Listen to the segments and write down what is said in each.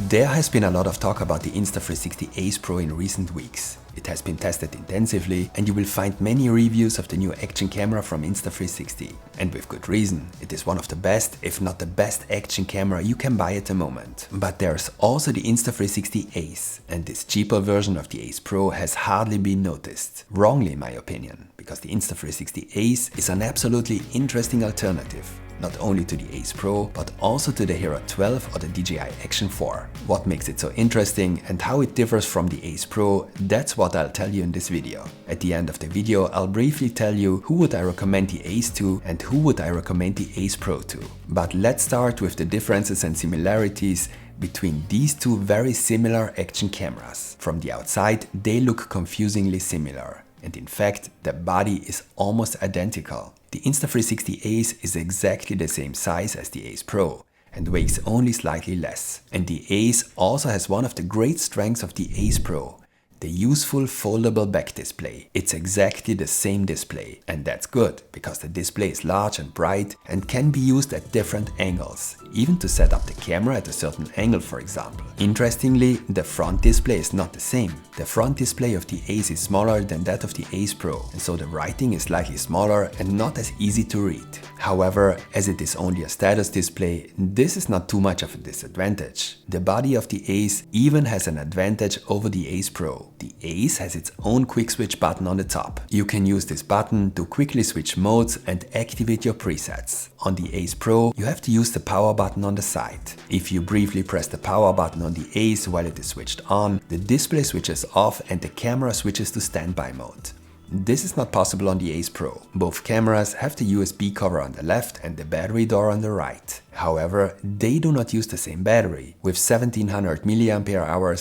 There has been a lot of talk about the Insta360 Ace Pro in recent weeks. It has been tested intensively and you will find many reviews of the new action camera from Insta360. And with good reason, it is one of the best, if not the best action camera you can buy at the moment. But there's also the Insta360 Ace, and this cheaper version of the Ace Pro has hardly been noticed. Wrongly in my opinion, because the Insta360 Ace is an absolutely interesting alternative. Not only to the Ace Pro, but also to the Hero 12 or the DJI Action 4. What makes it so interesting and how it differs from the Ace Pro, that's what I'll tell you in this video. At the end of the video, I'll briefly tell you who would I recommend the Ace to and who would I recommend the Ace Pro to. But let's start with the differences and similarities between these two very similar action cameras. From the outside, they look confusingly similar. And in fact, the body is almost identical. The Insta360 Ace is exactly the same size as the Ace Pro and weighs only slightly less. And the Ace also has one of the great strengths of the Ace Pro, the useful foldable back display. It's exactly the same display, and that's good because the display is large and bright and can be used at different angles, even to set up the camera at a certain angle, for example. Interestingly, the front display is not the same. The front display of the Ace is smaller than that of the Ace Pro, and so the writing is slightly smaller and not as easy to read. However, as it is only a status display, this is not too much of a disadvantage. The body of the Ace even has an advantage over the Ace Pro. The Ace has its own quick switch button on the top. You can use this button to quickly switch modes and activate your presets. On the Ace Pro, you have to use the power button on the side. If you briefly press the power button on the Ace while it is switched on, the display switches off and the camera switches to standby mode. This is not possible on the Ace Pro. Both cameras have the USB cover on the left and the battery door on the right. However, they do not use the same battery. With 1700 mAh,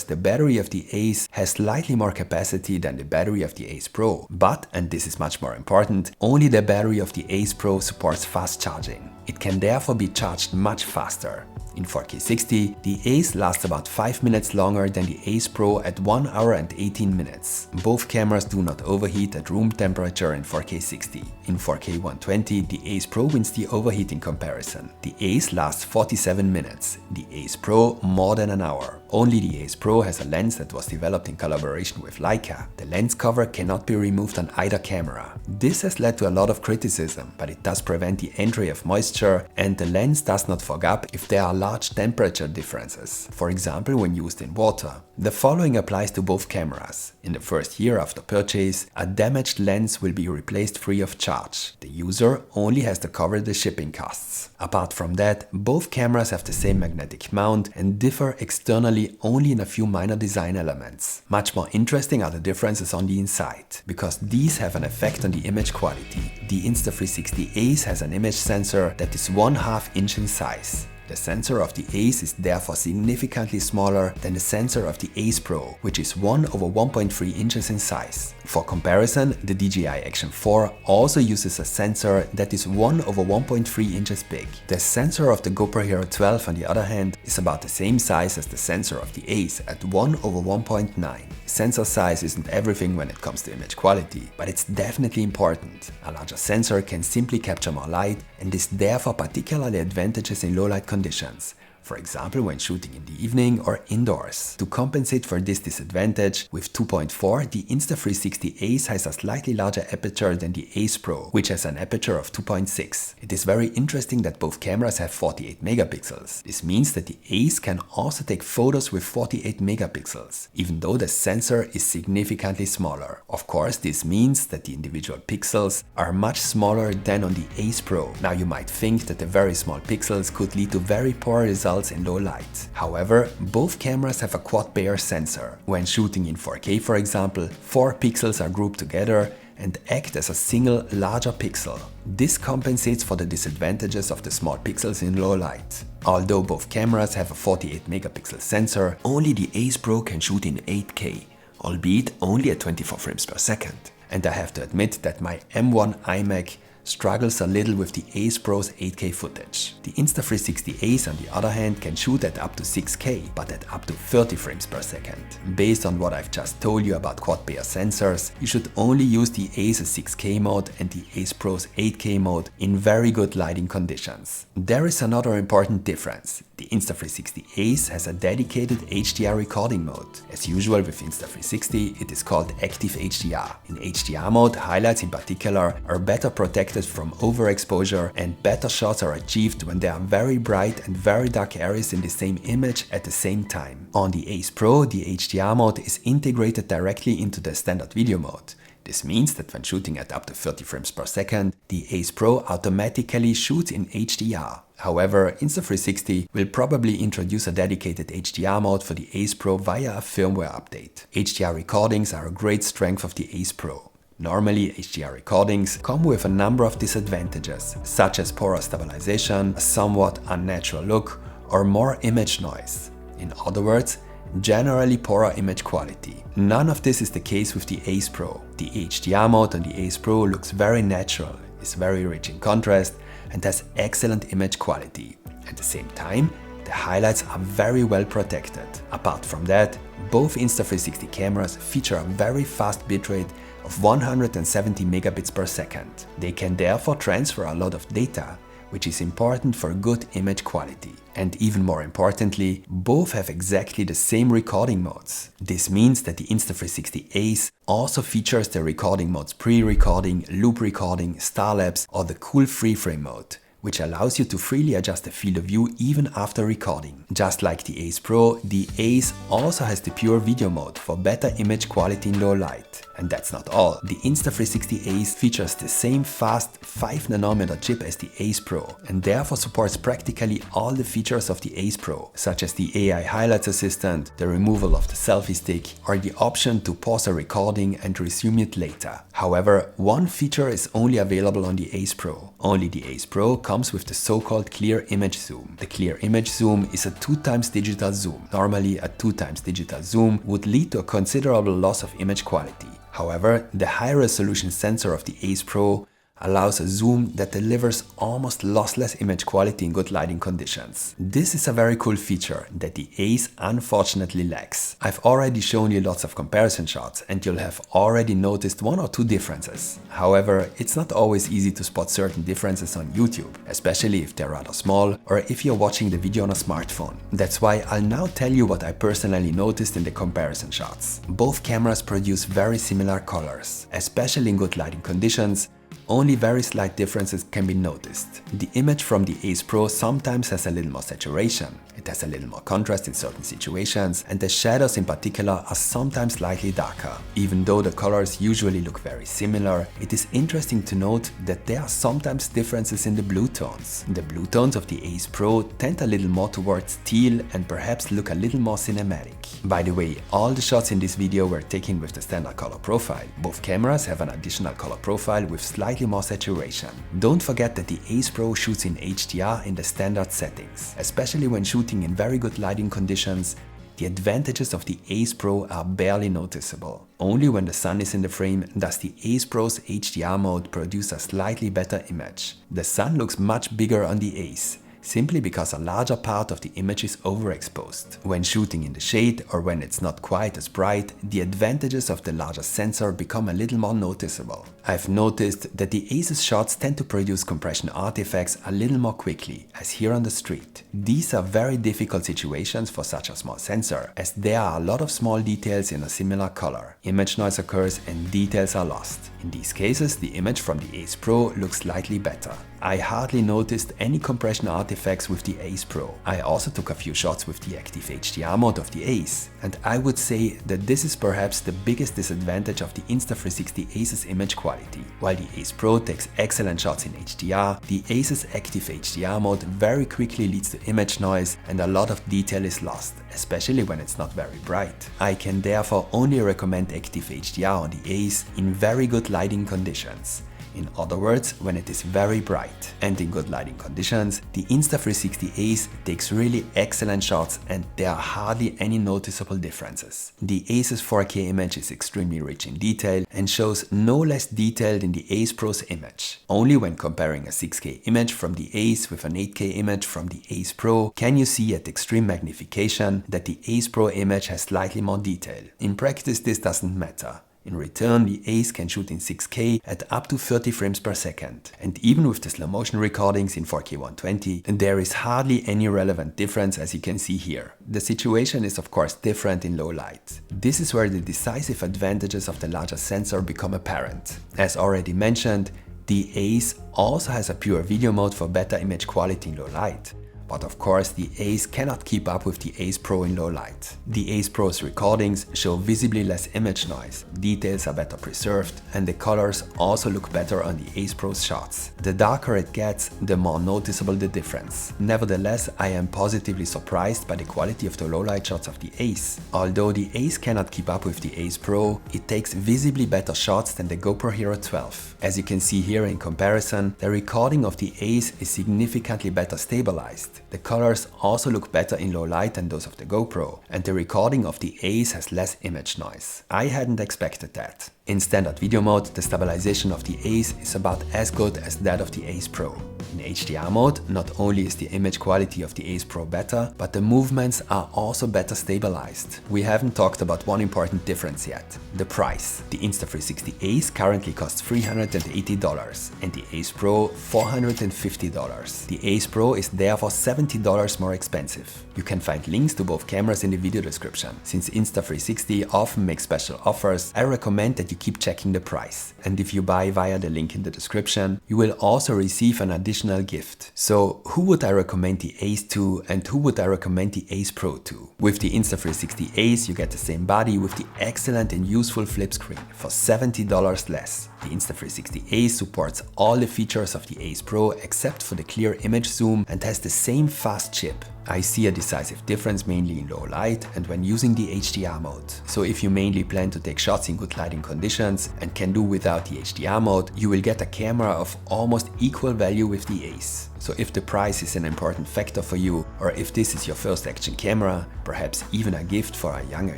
the battery of the Ace has slightly more capacity than the battery of the Ace Pro. But, and this is much more important, only the battery of the Ace Pro supports fast charging. It can therefore be charged much faster. In 4K 60, the Ace lasts about 5 minutes longer than the Ace Pro at 1 hour and 18 minutes. Both cameras do not overheat at room temperature in 4K 60. In 4K 120, the Ace Pro wins the overheating comparison. The Ace lasts 47 minutes, the Ace Pro more than an hour. Only the Ace Pro has a lens that was developed in collaboration with Leica. The lens cover cannot be removed on either camera. This has led to a lot of criticism, but it does prevent the entry of moisture and the lens does not fog up if there are large temperature differences, for example when used in water. The following applies to both cameras. In the first year after purchase, a damaged lens will be replaced free of charge. The user only has to cover the shipping costs. Apart from that, both cameras have the same magnetic mount and differ externally only in a few minor design elements. Much more interesting are the differences on the inside, because these have an effect on the image quality. The Insta360 Ace has an image sensor that is 1/2 inch in size. The sensor of the Ace is therefore significantly smaller than the sensor of the Ace Pro, which is 1/1.3 inches in size. For comparison, the DJI Action 4 also uses a sensor that is 1/1.3 inches big. The sensor of the GoPro Hero 12, on the other hand, is about the same size as the sensor of the Ace at 1/1.9. Sensor size isn't everything when it comes to image quality, but it's definitely important. A larger sensor can simply capture more light and is therefore particularly advantageous in low light conditions. For example, when shooting in the evening or indoors. To compensate for this disadvantage, with 2.4, the Insta360 Ace has a slightly larger aperture than the Ace Pro, which has an aperture of 2.6. It is very interesting that both cameras have 48 megapixels. This means that the Ace can also take photos with 48 megapixels, even though the sensor is significantly smaller. Of course, this means that the individual pixels are much smaller than on the Ace Pro. Now you might think that the very small pixels could lead to very poor results in low light. However, both cameras have a quad Bayer sensor. When shooting in 4K, for example, 4 pixels are grouped together and act as a single larger pixel. This compensates for the disadvantages of the small pixels in low light. Although both cameras have a 48 megapixel sensor, only the Ace Pro can shoot in 8K, albeit only at 24 frames per second. And I have to admit that my M1 iMac struggles a little with the Ace Pro's 8K footage. The Insta360 Ace, on the other hand, can shoot at up to 6K, but at up to 30 frames per second. Based on what I've just told you about quad Bayer sensors, you should only use the Ace's 6K mode and the Ace Pro's 8K mode in very good lighting conditions. There is another important difference. The Insta360 Ace has a dedicated HDR recording mode. As usual with Insta360, it is called Active HDR. In HDR mode, highlights in particular are better protected from overexposure, and better shots are achieved when there are very bright and very dark areas in the same image at the same time. On the Ace Pro, the HDR mode is integrated directly into the standard video mode. This means that when shooting at up to 30 frames per second, the Ace Pro automatically shoots in HDR. However, Insta360 will probably introduce a dedicated HDR mode for the Ace Pro via a firmware update. HDR recordings are a great strength of the Ace Pro. Normally, HDR recordings come with a number of disadvantages, such as poorer stabilization, a somewhat unnatural look, or more image noise. In other words, generally poorer image quality. None of this is the case with the Ace Pro. The HDR mode on the Ace Pro looks very natural, is very rich in contrast, and has excellent image quality. At the same time, the highlights are very well protected. Apart from that, both Insta360 cameras feature a very fast bitrate of 170 megabits per second. They can therefore transfer a lot of data, which is important for good image quality. And even more importantly, both have exactly the same recording modes. This means that the Insta360 Ace also features the recording modes pre-recording, loop recording, star lapse, or the cool free frame mode, which allows you to freely adjust the field of view even after recording. Just like the Ace Pro, the Ace also has the pure video mode for better image quality in low light. And that's not all. The Insta360 Ace features the same fast 5nm chip as the Ace Pro, and therefore supports practically all the features of the Ace Pro, such as the AI Highlights Assistant, the removal of the selfie stick, or the option to pause a recording and resume it later. However, one feature is only available on the Ace Pro. Only the Ace Pro comes with the so-called clear image zoom. The clear image zoom is a 2x digital zoom. Normally, a 2x digital zoom would lead to a considerable loss of image quality. However, the high-resolution sensor of the Ace Pro allows a zoom that delivers almost lossless image quality in good lighting conditions. This is a very cool feature that the Ace unfortunately lacks. I've already shown you lots of comparison shots and you'll have already noticed one or two differences. However, it's not always easy to spot certain differences on YouTube, especially if they're rather small or if you're watching the video on a smartphone. That's why I'll now tell you what I personally noticed in the comparison shots. Both cameras produce very similar colors, especially in good lighting conditions. Only very slight differences can be noticed. The image from the Ace Pro sometimes has a little more saturation, it has a little more contrast in certain situations, and the shadows in particular are sometimes slightly darker. Even though the colors usually look very similar, it is interesting to note that there are sometimes differences in the blue tones. The blue tones of the Ace Pro tend a little more towards teal and perhaps look a little more cinematic. By the way, all the shots in this video were taken with the standard color profile. Both cameras have an additional color profile with slightly more saturation. Don't forget that the Ace Pro shoots in HDR in the standard settings. Especially when shooting in very good lighting conditions, the advantages of the Ace Pro are barely noticeable. Only when the sun is in the frame does the Ace Pro's HDR mode produce a slightly better image. The sun looks much bigger on the Ace, simply because a larger part of the image is overexposed. When shooting in the shade or when it's not quite as bright, the advantages of the larger sensor become a little more noticeable. I've noticed that the Ace's shots tend to produce compression artifacts a little more quickly, as here on the street. These are very difficult situations for such a small sensor, as there are a lot of small details in a similar color. Image noise occurs and details are lost. In these cases, the image from the Ace Pro looks slightly better. I hardly noticed any compression artifacts with the Ace Pro. I also took a few shots with the active HDR mode of the Ace, and I would say that this is perhaps the biggest disadvantage of the Insta360 Ace's image quality. While the Ace Pro takes excellent shots in HDR, the Ace's active HDR mode very quickly leads to image noise and a lot of detail is lost, especially when it's not very bright. I can therefore only recommend active HDR on the Ace in very good lighting conditions. In other words, when it is very bright. And in good lighting conditions, the Insta360 Ace takes really excellent shots and there are hardly any noticeable differences. The Ace's 4K image is extremely rich in detail and shows no less detail than the Ace Pro's image. Only when comparing a 6K image from the Ace with an 8K image from the Ace Pro can you see at extreme magnification that the Ace Pro image has slightly more detail. In practice, this doesn't matter. In return, the Ace can shoot in 6K at up to 30 frames per second. And even with the slow motion recordings in 4K 120, there is hardly any relevant difference, as you can see here. The situation is of course different in low light. This is where the decisive advantages of the larger sensor become apparent. As already mentioned, the Ace also has a pure video mode for better image quality in low light. But of course, the Ace cannot keep up with the Ace Pro in low light. The Ace Pro's recordings show visibly less image noise, details are better preserved, and the colors also look better on the Ace Pro's shots. The darker it gets, the more noticeable the difference. Nevertheless, I am positively surprised by the quality of the low light shots of the Ace. Although the Ace cannot keep up with the Ace Pro, it takes visibly better shots than the GoPro Hero 12. As you can see here in comparison, the recording of the Ace is significantly better stabilized. The colors also look better in low light than those of the GoPro, and the recording of the Ace has less image noise. I hadn't expected that. In standard video mode, the stabilization of the Ace is about as good as that of the Ace Pro. In HDR mode, not only is the image quality of the Ace Pro better, but the movements are also better stabilized. We haven't talked about one important difference yet: the price. The Insta360 Ace currently costs $380 and the Ace Pro $450. The Ace Pro is therefore $70 more expensive. You can find links to both cameras in the video description. Since Insta360 often makes special offers, I recommend that you keep checking the price. And if you buy via the link in the description, you will also receive an additional gift. So who would I recommend the Ace to, and who would I recommend the Ace Pro to? With the Insta360 Ace, you get the same body with the excellent and useful flip screen for $70 less. The Insta360 Ace supports all the features of the Ace Pro except for the clear image zoom and has the same fast chip. I see a decisive difference mainly in low light and when using the HDR mode. So if you mainly plan to take shots in good lighting conditions and can do without the HDR mode, you will get a camera of almost equal value with the Ace. So if the price is an important factor for you, or if this is your first action camera, perhaps even a gift for a younger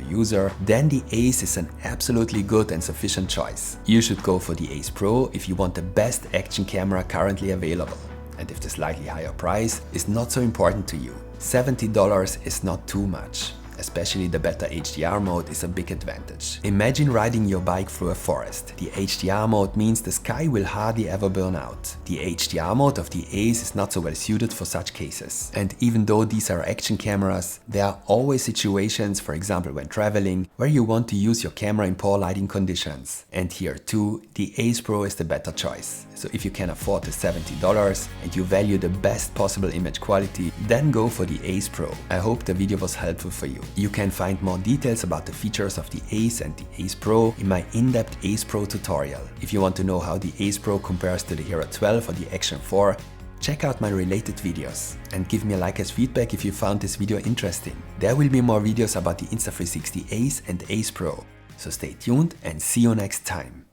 user, then the Ace is an absolutely good and sufficient choice. You should go for the Ace Pro if you want the best action camera currently available. And if the slightly higher price is not so important to you. $70 is not too much. Especially the better HDR mode is a big advantage. Imagine riding your bike through a forest. The HDR mode means the sky will hardly ever burn out. The HDR mode of the Ace is not so well suited for such cases. And even though these are action cameras, there are always situations, for example when traveling, where you want to use your camera in poor lighting conditions. And here too, the Ace Pro is the better choice. So if you can afford the $70 and you value the best possible image quality, then go for the Ace Pro. I hope the video was helpful for you. You can find more details about the features of the Ace and the Ace Pro in my in-depth Ace Pro tutorial. If you want to know how the Ace Pro compares to the Hero 12 or the Action 4, check out my related videos and give me a like as feedback if you found this video interesting. There will be more videos about the Insta360 Ace and Ace Pro. So stay tuned and see you next time.